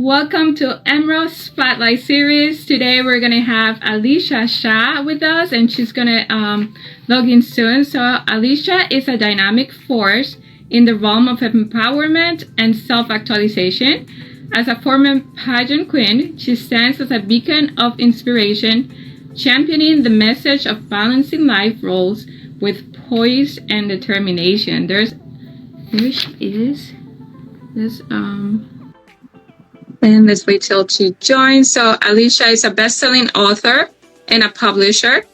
Welcome to Emerald Spotlight Series. Today we're going to have Alesha Shaw with us, and she's going to log in soon. So Alesha is a dynamic force in the realm of empowerment and self-actualization. As a former pageant queen, she stands as a beacon of inspiration, championing the message of balancing life roles with poise and determination. Here she is. And let's wait till she joins. So Alesha is a best-selling author and a publisher.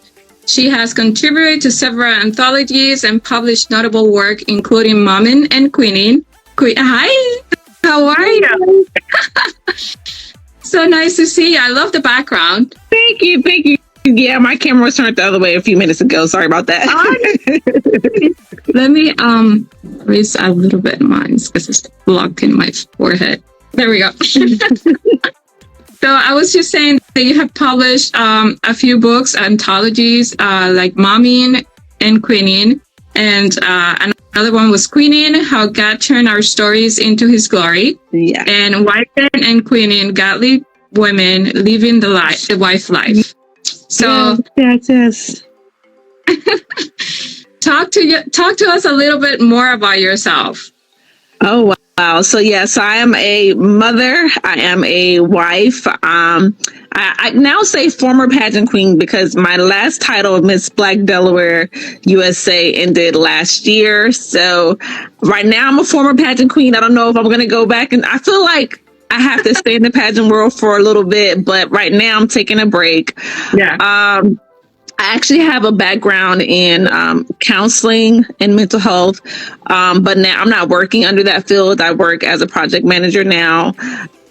She has contributed to several anthologies and published notable work, including Mommin and Queenin. Hi, how are you? So nice to see you. I love the background. Thank you. Yeah, my camera was turned the other way a few minutes ago. Sorry about that. Let me raise a little bit mine because it's blocking my forehead. There we go. So I was just saying that you have published a few books, anthologies, like Mommin and Queenin, and another one was Queenin, How God Turned Our Stories into His Glory. Yeah. And Wife and Queenin, Godly Women Living the Wife Life. So yes. Talk to us a little bit more about yourself. Oh, wow. So yes, I am a mother. I am a wife. I now say former pageant queen because my last title of Miss Black Delaware USA ended last year. So right now I'm a former pageant queen. I don't know if I'm going to go back, and I feel like I have to stay in the pageant world for a little bit, but right now I'm taking a break. Yeah. I actually have a background in counseling and mental health, but now I'm not working under that field. I work as a project manager now.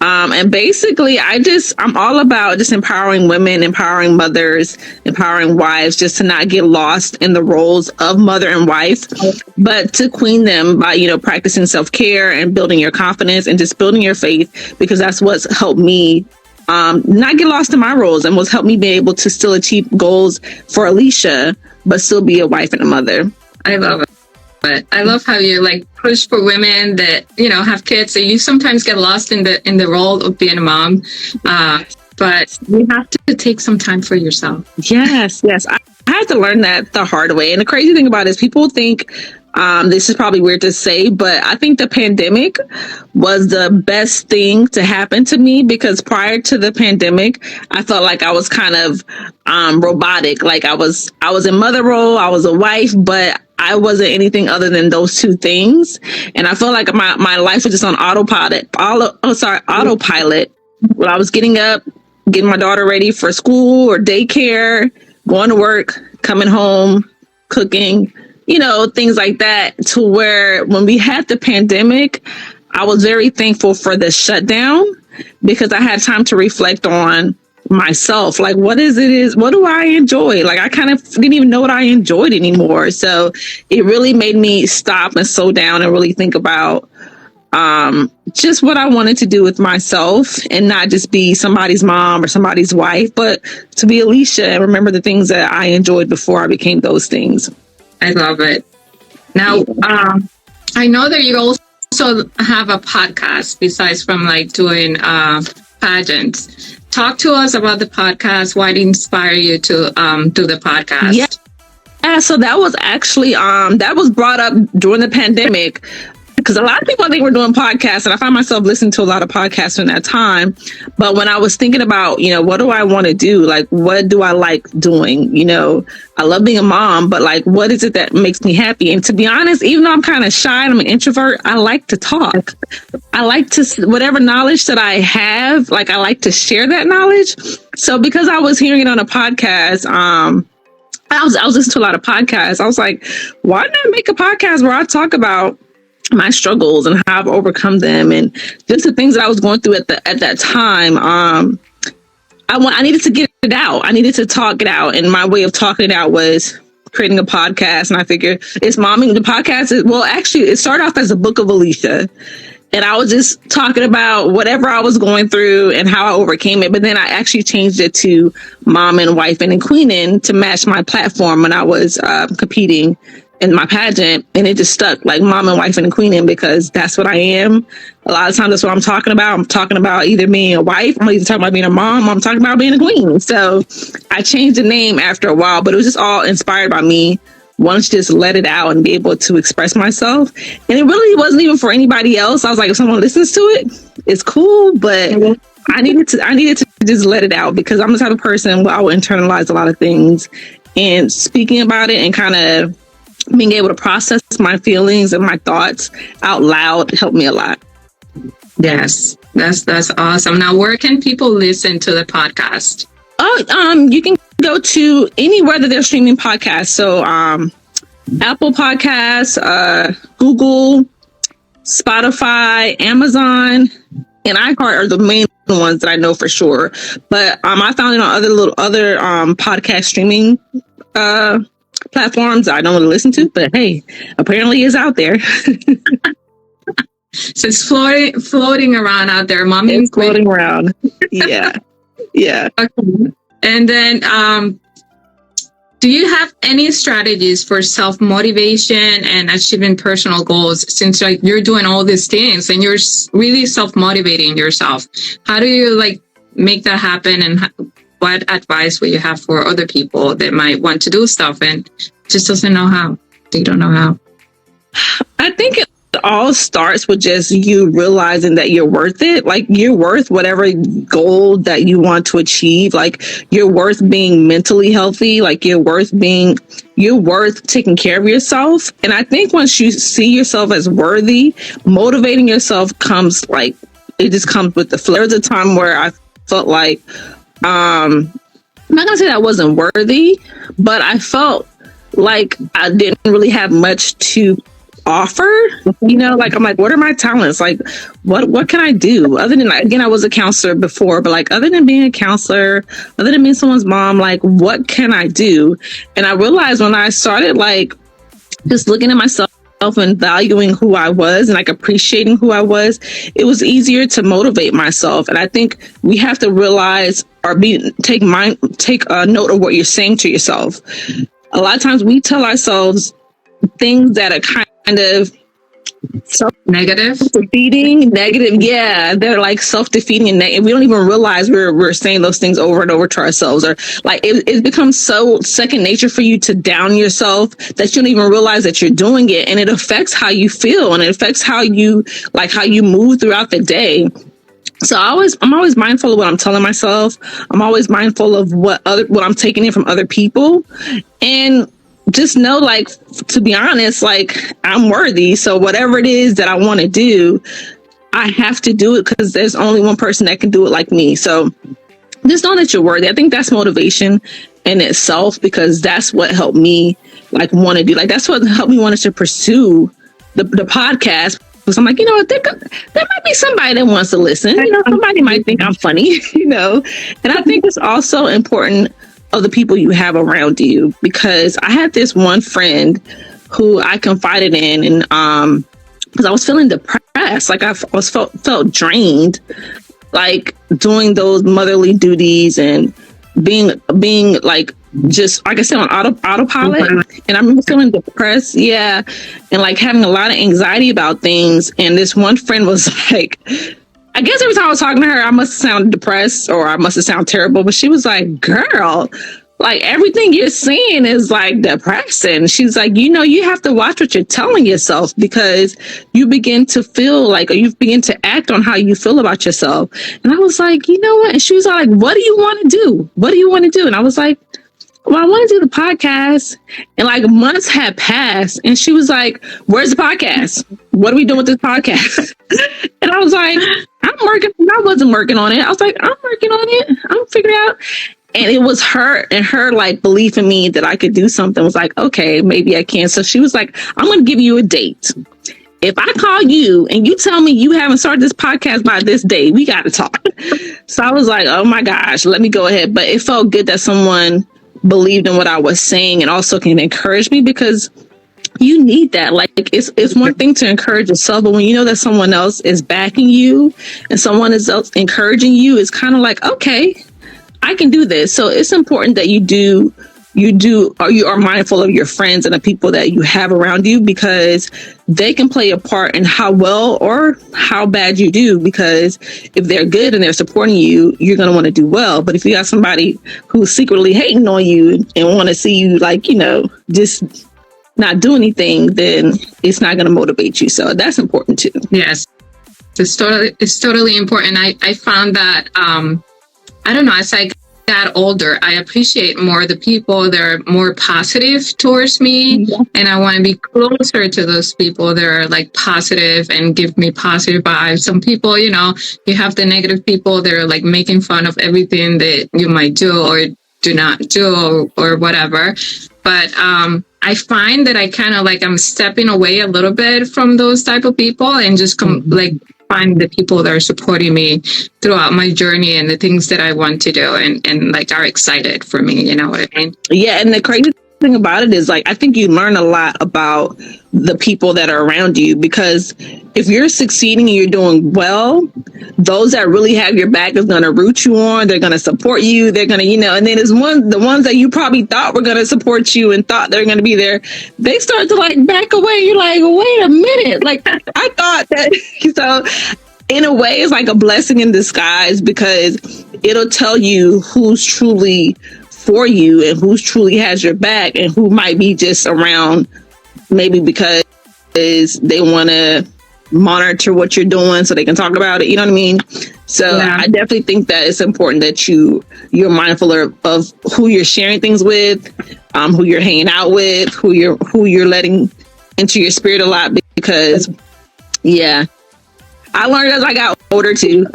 And basically, I'm all about just empowering women, empowering mothers, empowering wives, just to not get lost in the roles of mother and wife, but to queen them by, practicing self-care and building your confidence and just building your faith, because that's what's helped me not get lost in my roles and what's helped me be able to still achieve goals for Alesha, but still be a wife and a mother. I love it. But I love how you push for women that, have kids. So you sometimes get lost in the role of being a mom. But you have to take some time for yourself. Yes. I had to learn that the hard way. And the crazy thing about it is people think, this is probably weird to say, but I think the pandemic was the best thing to happen to me, because prior to the pandemic, I felt like I was kind of robotic. Like I was in mother role, I was a wife, but I wasn't anything other than those two things. And I felt like my life was just on autopilot. Autopilot. When I was getting up, getting my daughter ready for school or daycare, going to work, coming home, cooking, things like that, to where when we had the pandemic, I was very thankful for the shutdown, because I had time to reflect on myself. Like, what do I enjoy? Like, I kind of didn't even know what I enjoyed anymore. So it really made me stop and slow down and really think about just what I wanted to do with myself, and not just be somebody's mom or somebody's wife, but to be Alesha and remember the things that I enjoyed before I became those things. I love it. Now, I know that you also have a podcast besides from doing pageants. Talk to us about the podcast. Why did it inspire you to do the podcast? Yeah. So that was actually that was brought up during the pandemic, because a lot of people, I think, were doing podcasts, and I find myself listening to a lot of podcasts in that time. But when I was thinking about, what do I want to do? Like, what do I like doing? I love being a mom, but what is it that makes me happy? And to be honest, even though I'm kind of shy and I'm an introvert, I like to talk. I like to, whatever knowledge that I have, I like to share that knowledge. So because I was hearing it on a podcast, I was listening to a lot of podcasts. I was like, why not make a podcast where I talk about my struggles and how I've overcome them, and just the things that I was going through at that time. I needed to get it out. I needed to talk it out, and my way of talking it out was creating a podcast. And I figured it's Momming. The podcast actually, it started off as a book of Alesha, and I was just talking about whatever I was going through and how I overcame it. But then I actually changed it to Mommin, Wife, and Queenin to match my platform when I was competing in my pageant, and it just stuck, like Mommin, Wife, and Queenin, because that's what I am. A lot of times that's what I'm talking about. I'm talking about either being a wife, I'm either talking about being a mom, I'm talking about being a queen. So I changed the name after a while, but it was just all inspired by me wanting to just let it out and be able to express myself. And it really wasn't even for anybody else. I was like, if someone listens to it, it's cool, but I needed to just let it out, because I'm the type of person where I will internalize a lot of things, and speaking about it and kind of being able to process my feelings and my thoughts out loud helped me a lot. Yes, that's awesome. Now, where can people listen to the podcast? Oh, you can go to anywhere that they're streaming podcasts. So, Apple Podcasts, Google, Spotify, Amazon, and iHeart are the main ones that I know for sure. But I found it on other podcast streaming platforms I don't want to listen to. But hey, apparently it's out there. So it's floating around out there, Mommin. It's floating around. Yeah. Yeah. Okay. And then, do you have any strategies for self-motivation and achieving personal goals, since like you're doing all these things and you're really self-motivating yourself? How do you like make that happen, and what advice would you have for other people that might want to do stuff and just doesn't know how? They don't know how. I think it all starts with just you realizing that you're worth it. Like, you're worth whatever goal that you want to achieve. Like, you're worth being mentally healthy. Like, you're worth taking care of yourself. And I think once you see yourself as worthy, motivating yourself comes with the flow. There was a time where I felt like, I'm not gonna say that I wasn't worthy, but I felt like I didn't really have much to offer. Like, I'm like, what are my talents? Like, what can I do other than, again, I was a counselor before, but like, other than being a counselor, other than being someone's mom, like, what can I do? And I realized when I started like just looking at myself and valuing who I was and like appreciating who I was, it was easier to motivate myself. And I think we have to realize or take a note of what you're saying to yourself. A lot of times we tell ourselves things that are kind of self-defeating, negative. Yeah, they're like self-defeating, and we don't even realize we're saying those things over and over to ourselves. Or like it becomes so second nature for you to down yourself that you don't even realize that you're doing it, and it affects how you feel, and it affects how you move throughout the day. So I'm always mindful of what I'm telling myself. I'm always mindful of what I'm taking in from other people, and just know, like, to be honest, like, I'm worthy. So whatever it is that I want to do, I have to do it, because there's only one person that can do it like me. So just know that you're worthy. I think that's motivation in itself, because that's what helped me like want to do. Like, that's what helped me want to pursue the podcast. Because I'm like, there might be somebody that wants to listen. Somebody might think I'm funny, And I think it's also important of the people you have around you, because I had this one friend who I confided in, and because I was feeling depressed, like I felt drained, like doing those motherly duties and being like, just like I said, on autopilot. And I remember feeling depressed, and like having a lot of anxiety about things. And this one friend was like, I guess every time I was talking to her, I must have sounded depressed or I must have sounded terrible. But she was like, girl, like, everything you're saying is like depressing. She's like, you have to watch what you're telling yourself, because you begin to feel like, or you begin to act on how you feel about yourself. And I was like, you know what? And she was like, what do you want to do? What do you want to do? And I was like, well, I want to do the podcast. And like months had passed, and she was like, where's the podcast? What are we doing with this podcast? And I was like, I wasn't working on it. I was like, I'm working on it. I'm figuring it out. And it was her and her like belief in me that I could do something was like, okay, maybe I can. So she was like, I'm going to give you a date. If I call you and you tell me you haven't started this podcast by this day, we got to talk. So I was like, oh my gosh, let me go ahead. But it felt good that someone believed in what I was saying and also can encourage me, because you need that. Like, it's one thing to encourage yourself, but when you know that someone else is backing you and someone else encouraging you, it's kind of like, okay, I can do this. So it's important that you do you are mindful of your friends and the people that you have around you, because they can play a part in how well or how bad you do. Because if they're good and they're supporting you, you're going to want to do well. But if you got somebody who's secretly hating on you and want to see you, like, just not do anything, then it's not going to motivate you. So that's important too. Yes, it's totally important. I found that, I don't know, as I got older, I appreciate more the people that are more positive towards me. Yeah. And I want to be closer to those people that are like positive and give me positive vibes. Some people, you have the negative people that are like making fun of everything that you might do or do not do or whatever. But I find that I kind of like I'm stepping away a little bit from those type of people and just like find the people that are supporting me throughout my journey and the things that I want to do and like are excited for me. You know what I mean? Yeah. And the crazy thing about it is, like, I think you learn a lot about the people that are around you, because if you're succeeding and you're doing well, those that really have your back is going to root you on. They're going to support you. They're going to, and then there's the ones that you probably thought were going to support you and thought they're going to be there. They start to like back away. You're like, wait a minute. Like, I thought that. So in a way, it's like a blessing in disguise, because it'll tell you who's truly for you and who's truly has your back and who might be just around maybe because they want to monitor what you're doing so they can talk about it. You know what I mean? So yeah. I definitely think that it's important that you're mindful of who you're sharing things with, who you're hanging out with, who you're letting into your spirit a lot, because yeah, I learned as I got older too.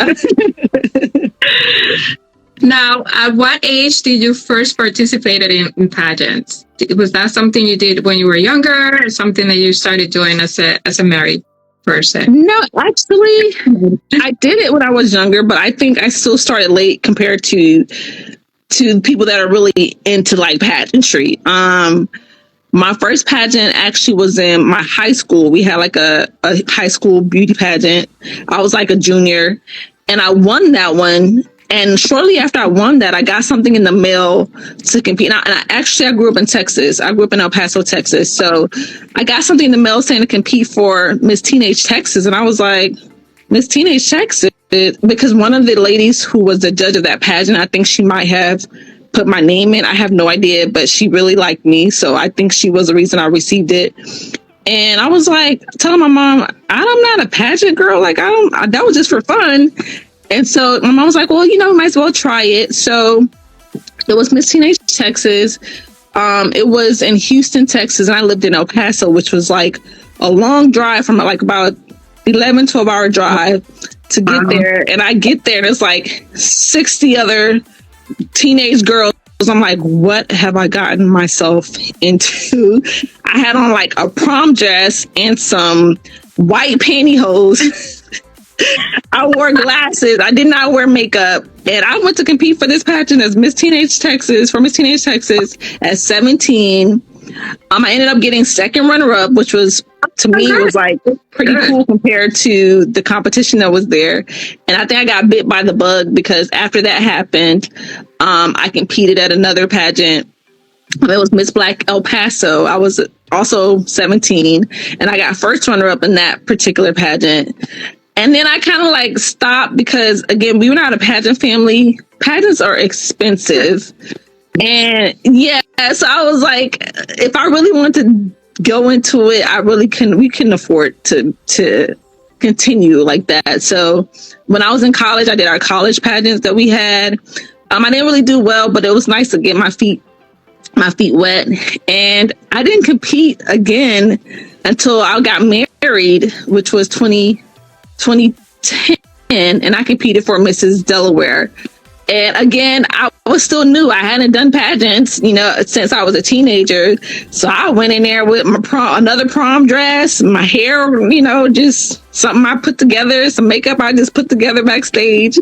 Now, at what age did you first participate in pageants? Was that something you did when you were younger, or something that you started doing as a married person? No, actually, I did it when I was younger, but I think I still started late compared to people that are really into like pageantry. My first pageant actually was in my high school. We had like a high school beauty pageant. I was like a junior, and I won that one. And shortly after I won that, I got something in the mail to compete. And I grew up in Texas. I grew up in El Paso, Texas. So I got something in the mail saying to compete for Miss Teenage Texas. And I was like, Miss Teenage Texas? Because one of the ladies who was the judge of that pageant, I think she might have put my name in. I have no idea, but she really liked me. So I think she was the reason I received it. And I was like, telling my mom, I'm not a pageant girl. Like, that was just for fun. And so my mom was like, well, might as well try it. So it was Miss Teenage Texas. It was in Houston, Texas. And I lived in El Paso, which was like a long drive, from like about 11, 12-hour drive to get there. And I get there and it's like 60 other teenage girls. I'm like, what have I gotten myself into? I had on like a prom dress and some white pantyhose. I wore glasses. I did not wear makeup. And I went to compete for this pageant as Miss Teenage Texas, for Miss Teenage Texas at 17. I ended up getting second runner-up, which was, to me, was like pretty cool compared to the competition that was there. And I think I got bit by the bug, because after that happened, I competed at another pageant. It was Miss Black El Paso. I was also 17, and I got first runner-up in that particular pageant. And then I kind of like stopped because, again, we were not a pageant family. Pageants are expensive. And yeah, so I was like, if I really wanted to go into it, we couldn't afford to continue like that. So when I was in college, I did our college pageants that we had. I didn't really do well, but it was nice to get my feet wet. And I didn't compete again until I got married, which was 2010, and I competed for Mrs. Delaware. And again, I was still new. I hadn't done pageants, since I was a teenager. So I went in there with another prom dress, my hair, just something I put together, some makeup I just put together backstage.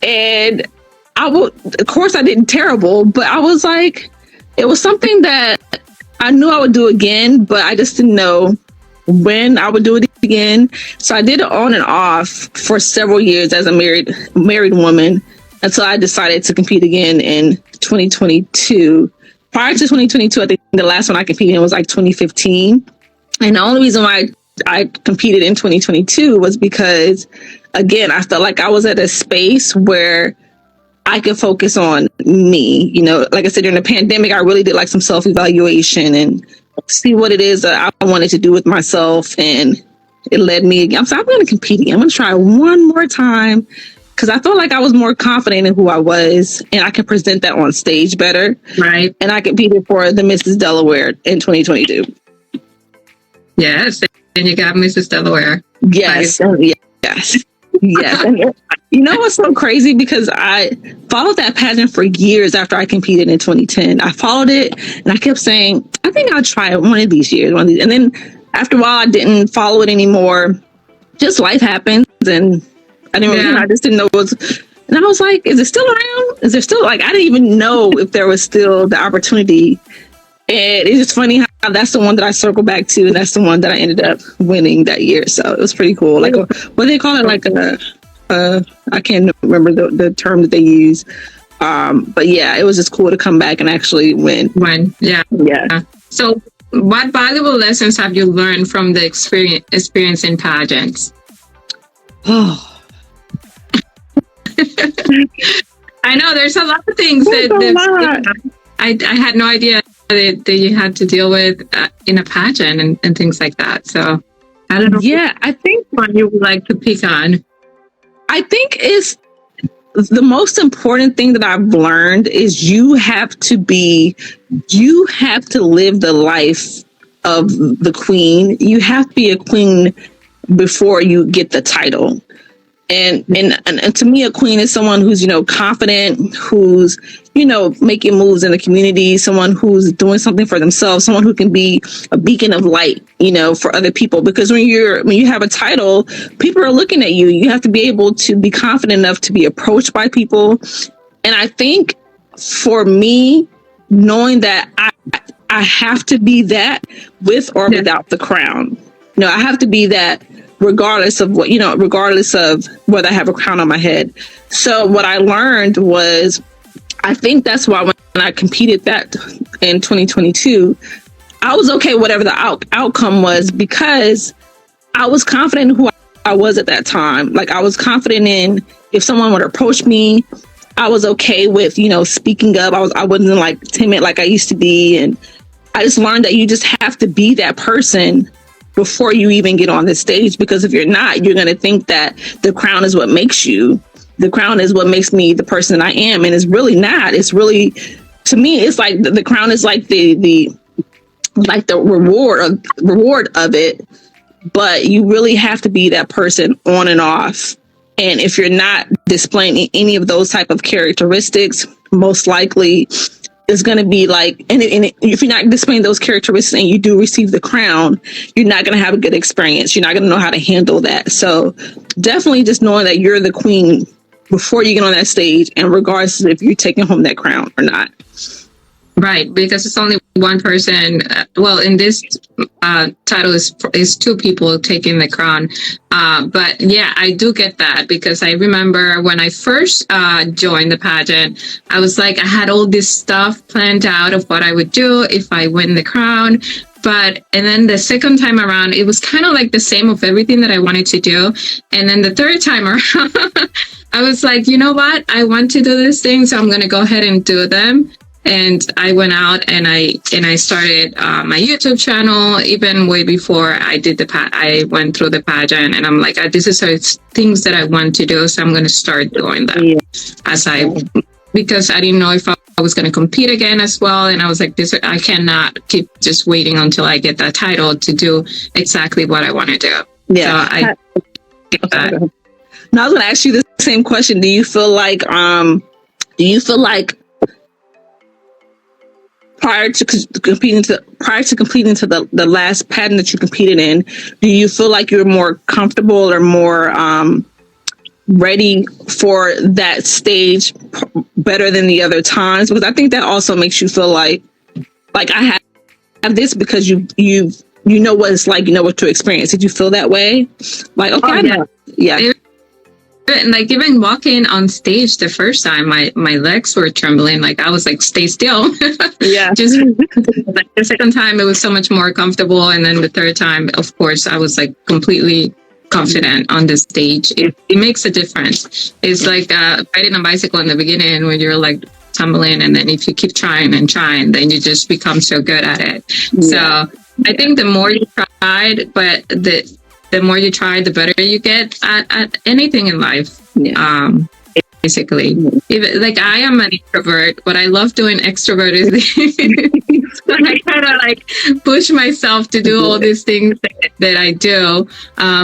And of course I did terrible, but I was like, it was something that I knew I would do again, but I just didn't know when I would do it again. So I did it on and off for several years as a married woman, until I decided to compete again in 2022. prior to 2022, I think the last one I competed in was like 2015. And the only reason why I competed in 2022 was because, again, I felt like I was at a space where I could focus on me. You know, like I said, during the pandemic, I really did like some self-evaluation and see what it is that I wanted to do with myself. And it led me again. I'm going to compete again. I'm going to try one more time because I felt like I was more confident in who I was and I could present that on stage better. Right. And I competed for the Mrs. Delaware in 2022. Yes. And you got Mrs. Delaware. Yes. Yes. Yes. And you know what's so crazy? Because I followed that pageant for years after I competed in 2010. I followed it and I kept saying, I think I'll try it one of these years. And then after a while, I didn't follow it anymore. Just life happens. And I didn't really, I just didn't know what was. And I was like, is it still around? Is there still, like, I didn't even know if there was still the opportunity. And it's just funny how that's the one that I circle back to. And that's the one that I ended up winning that year. So it was pretty cool. Like, what do they call it? Like I can't remember the term that they use. But yeah, it was just cool to come back and actually win. Yeah. So what valuable lessons have you learned from the experience in pageants? Oh. I know there's a lot of things that I had no idea that you had to deal with in a pageant and things like that. So I don't know. Yeah, I think what you would like to pick on. I think is the most important thing that I've learned is you have to live the life of the queen. You have to be a queen before you get the title. And to me, a queen is someone who's, confident, who's, making moves in the community, someone who's doing something for themselves, someone who can be a beacon of light, for other people. Because when you have a title, people are looking at you. You have to be able to be confident enough to be approached by people. And I think for me, knowing that I have to be that with or without the crown, I have to be that regardless of regardless of whether I have a crown on my head. So what I learned was, I think that's why when I competed that in 2022, I was okay whatever the outcome was, because I was confident in who I was at that time. Like, I was confident in if someone would approach me, I was okay with, speaking up. I wasn't like timid like I used to be. And I just learned that you just have to be that person before you even get on the stage, because if you're not, you're going to think that the crown is what makes you. The crown is what makes me the person I am, and it's really not. It's really, to me, it's like the crown is like the reward of it, but you really have to be that person on and off. And if you're not displaying any of those type of characteristics, most likely it's going to be like, and if you're not displaying those characteristics and you do receive the crown, you're not going to have a good experience. You're not going to know how to handle that. So definitely just knowing that you're the queen before you get on that stage, and regardless if you're taking home that crown or not. Right, because it's only one person. Well, in this title is two people taking the crown. But yeah, I do get that, because I remember when I first joined the pageant, I was like, I had all this stuff planned out of what I would do if I win the crown. And then the second time around, it was kind of like the same of everything that I wanted to do. And then the third time around, I was like, you know what? I want to do this thing, so I'm going to go ahead and do them. And I went out and I started my YouTube channel even way before I did I went through the pageant, and I'm like, this is things that I want to do, so I'm going to start doing them because I didn't know if I was going to compete again as well. And I was like, I cannot keep just waiting until I get that title to do exactly what I want to do. Yeah. So I get that. Now, I was going to ask you the same question. Do you feel like prior to completing the last pageant that you competed in, do you feel like you're more comfortable or more ready for that stage better than the other times? Because I think that also makes you feel like I have this, because you know what it's like, you know what to experience. Did you feel that way? Like, okay, yeah. like even walking on stage the first time, my legs were trembling. Like I was like, stay still. Yeah. Just like the second time, it was so much more comfortable, and then the third time, of course, I was like completely confident on the stage. It makes a difference. It's like riding a bicycle in the beginning when you're like tumbling, and then if you keep trying and trying, then you just become so good at it. Yeah. So I think the more you tried, but the more you try, the better you get at anything in life. Yeah. Basically, even, like I am an introvert, but I love doing extroverted things. So I kind of like push myself to do all these things that I do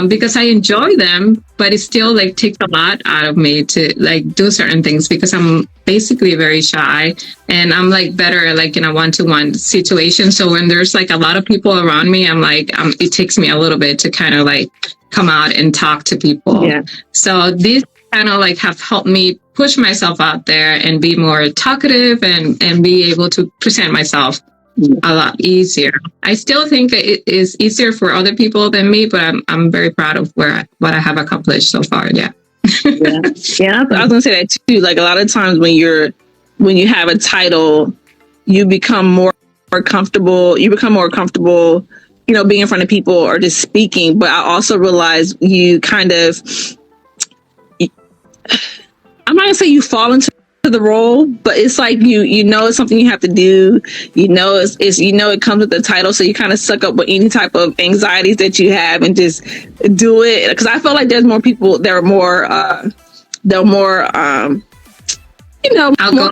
because I enjoy them, but it still like takes a lot out of me to like do certain things because I'm basically very shy, and I'm like better like in a one-to-one situation. So when there's like a lot of people around me, I'm like it takes me a little bit to kind of like come out and talk to people. Yeah. So these kind of like have helped me push myself out there and be more talkative and be able to present myself a lot easier. I still think it is easier for other people than me, but I'm very proud of what I have accomplished so far. Yeah. Yeah. I was gonna say that too. Like a lot of times when you have a title, you become more comfortable. You become more comfortable, being in front of people or just speaking. But I also realize you kind of, I'm not gonna say you fall into the role, but it's like it's something you have to do. It comes with the title, so you kind of suck up with any type of anxieties that you have and just do it. Because I feel like there's more people that are more more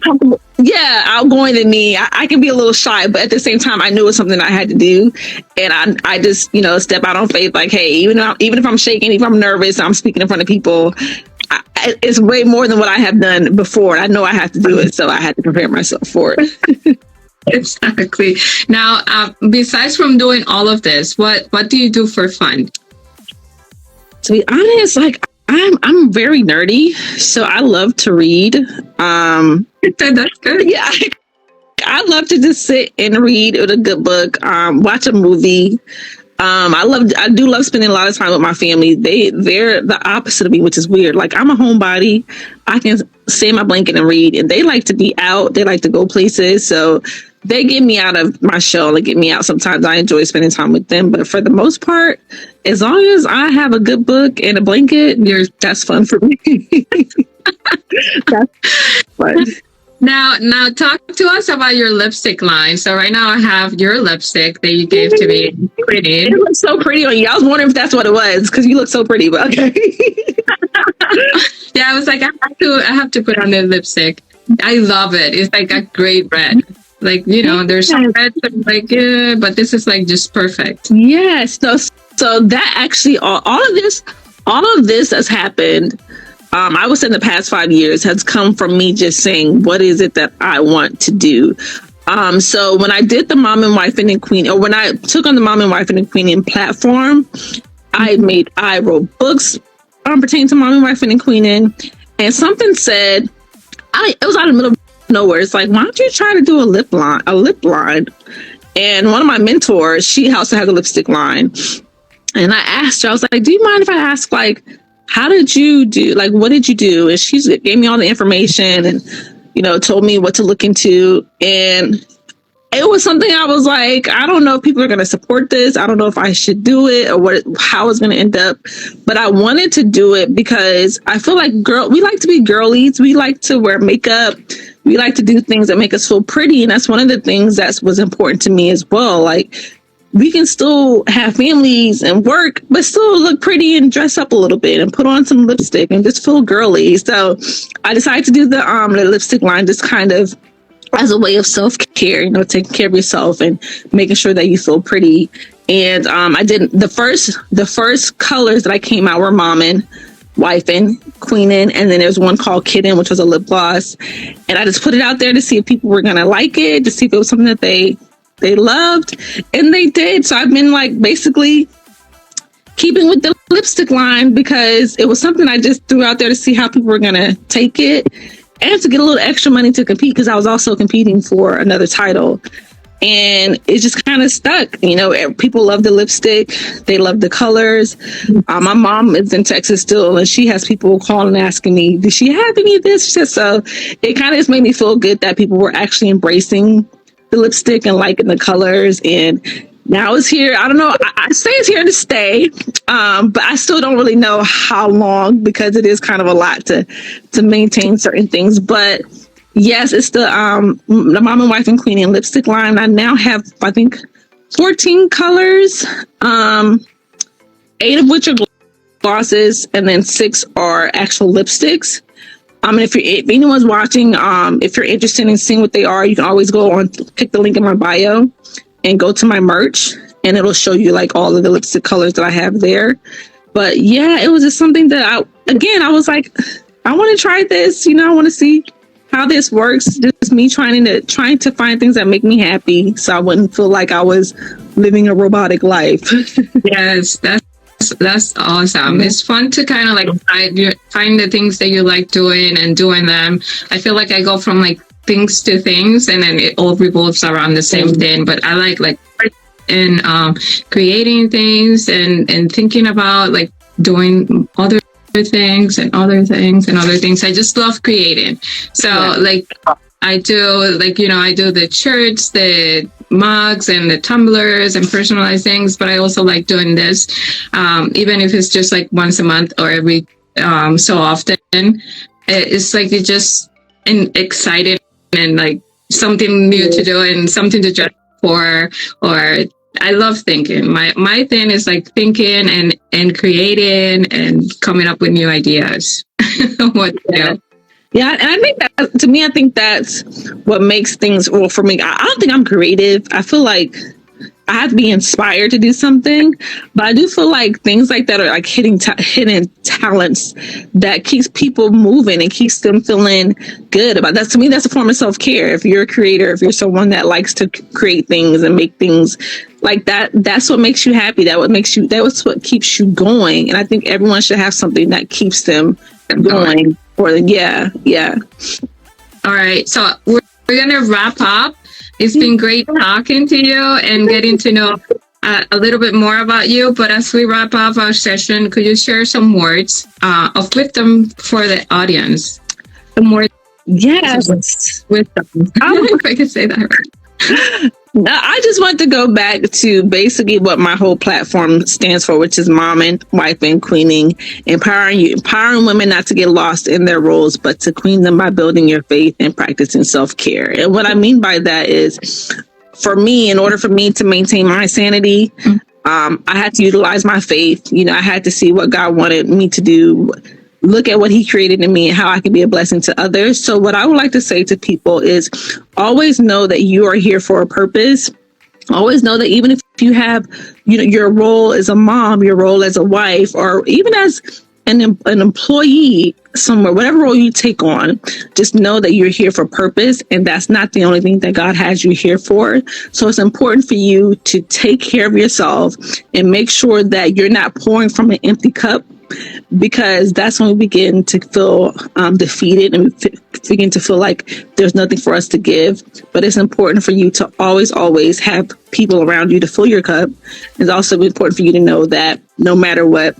comfortable. Yeah, outgoing than me. I can be a little shy, but at the same time, I knew it was something I had to do, and I just step out on faith. Like, hey, even if I'm shaking, even if I'm nervous, I'm speaking in front of people. It's way more than what I have done before. I know I have to do it, so I had to prepare myself for it. Exactly. Now, besides from doing all of this, what do you do for fun? To be honest, like I'm very nerdy, so I love to read. That's good. Yeah, I love to just sit and read with a good book, watch a movie. I do love spending a lot of time with my family. They're the opposite of me, which is weird. Like I'm a homebody. I can stay in my blanket and read, and they like to be out. They like to go places. So they get me out of my shell. They get me out. Sometimes I enjoy spending time with them. But for the most part, as long as I have a good book and a blanket, that's fun for me. That's fun. Now talk to us about your lipstick line. So right now I have your lipstick that you gave to me. Pretty. It looks so pretty on you. I was wondering if that's what it was because you look so pretty, but okay. Yeah, I was like, I have to put on the lipstick. I love it. It's like a great red. Like, there's some reds that are like, but this is like just perfect. Yes. So that actually, all of this has happened. I would say in the past 5 years has come from me just saying, what is it that I want to do? So when I did the Mommin, Wifing, and Queenin, or when I took on the Mommin, Wifing, and Queenin platform, I wrote books pertaining to Mommin, Wifing, and Queenin, and something said, it was out of the middle of nowhere. It's like, why don't you try to do a lip line? And one of my mentors, she also has a lipstick line. And I asked her, I was like, do you mind if I ask, like, how did you do, like, what did you do? And she gave me all the information and, told me what to look into. And it was something I was like, I don't know if people are going to support this. I don't know if I should do it or how it's going to end up. But I wanted to do it because I feel like we like to be girlies. We like to wear makeup. We like to do things that make us feel pretty. And that's one of the things that was important to me as well. Like, we can still have families and work, but still look pretty and dress up a little bit and put on some lipstick and just feel girly. So I decided to do the lipstick line just kind of as a way of self-care, taking care of yourself and making sure that you feel pretty. And I did the first colors that I came out were Mommin, Wifing, Queenin, and then there's one called Kitten, which was a lip gloss. And I just put it out there to see if people were going to like it, to see if it was something that they loved, and they did. So I've been like basically keeping with the lipstick line because it was something I just threw out there to see how people were going to take it and to get a little extra money to compete because I was also competing for another title. and it just kind of stuck. People love the lipstick, they love the colors. My mom is in Texas still, and she has people calling and asking me, "Does she have any of this?" So it kind of just made me feel good that people were actually embracing the lipstick and liking the colors. And now it's here. I don't know. I say it's here to stay, but I still don't really know how long, because it is kind of a lot to maintain certain things. But yes, it's the Mommin, Wife, and Queenin lipstick line. I now have, I think, 14 colors, 8 of which are glosses, and then 6 are actual lipsticks. If anyone's watching, if you're interested in seeing what they are, you can always go on, click the link in my bio, and go to my merch, and it'll show you like all of the lipstick colors that I have there. But yeah, it was just something that I was like, I want to try this. I want to see how this works. Just me trying to find things that make me happy, so I wouldn't feel like I was living a robotic life. Yes, that's awesome. It's fun to kind of like find the things that you like doing and doing them. I feel like I go from like things to things, and then it all revolves around the same thing. But I like and creating things and thinking about like doing other things and other things and other things. I just love creating. So like I do I do the shirts, the mugs, and the tumblers and personalized things, but I also like doing this, even if it's just like once a month or every so often. It's like it's just exciting and like something new to do and something to dress for. Or I love thinking. My thing is like thinking and creating and coming up with new ideas. What to do. Yeah, and I think that, to me, I think that's what makes things, well, for me, I don't think I'm creative. I feel like I have to be inspired to do something, but I do feel like things like that are like hidden talents that keeps people moving and keeps them feeling good about that. To me, that's a form of self-care. If you're a creator, if you're someone that likes to create things and make things like that, that's what makes you happy. That's what keeps you going. And I think everyone should have something that keeps them going. Yeah. All right. So we're going to wrap up. It's been great talking to you and getting to know a little bit more about you. But as we wrap up our session, could you share some words of wisdom for the audience? Some words. Yes. Wisdom. I don't know if I could say that right. I just want to go back to basically what my whole platform stands for, which is Mommin, Wife, and Queening, empowering women not to get lost in their roles, but to queen them by building your faith and practicing self-care. And what I mean by that is, for me, in order for me to maintain my sanity, I had to utilize my faith. I had to see what God wanted me to do, look at what he created in me and how I can be a blessing to others. So what I would like to say to people is always know that you are here for a purpose. Always know that even if you have, your role as a mom, your role as a wife, or even as an employee somewhere, whatever role you take on, just know that you're here for purpose. And that's not the only thing that God has you here for. So it's important for you to take care of yourself and make sure that you're not pouring from an empty cup, because that's when we begin to feel defeated and begin to feel like there's nothing for us to give. But it's important for you to always have people around you to fill your cup. It's also important for you to know that no matter what,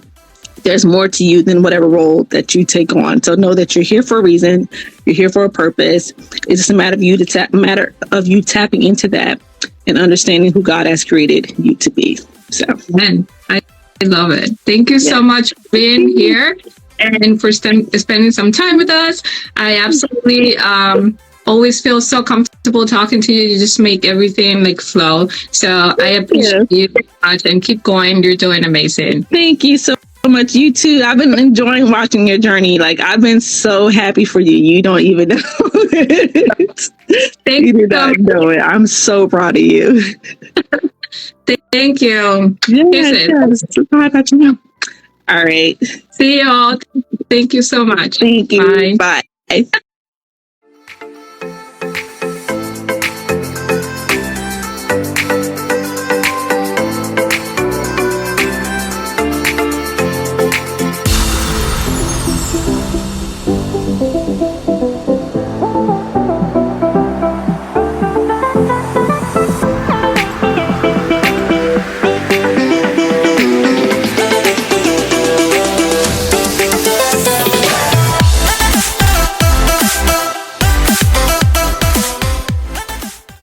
there's more to you than whatever role that you take on. So know that you're here for a reason. You're here for a purpose. It's just a matter of you tapping into that and understanding who God has created you to be. So, man, I love it. Thank you so much for being here and for spending some time with us. I absolutely always feel so comfortable talking to you. You just make everything like flow. So I appreciate you so much, and keep going. You're doing amazing. Thank you so much. You too. I've been enjoying watching your journey. Like, I've been so happy for you. You don't even know it. Thank you. Do not know it. I'm so proud of you. Thank you. Yes. All right. See you all. Thank you so much. Thank you. Bye. Bye.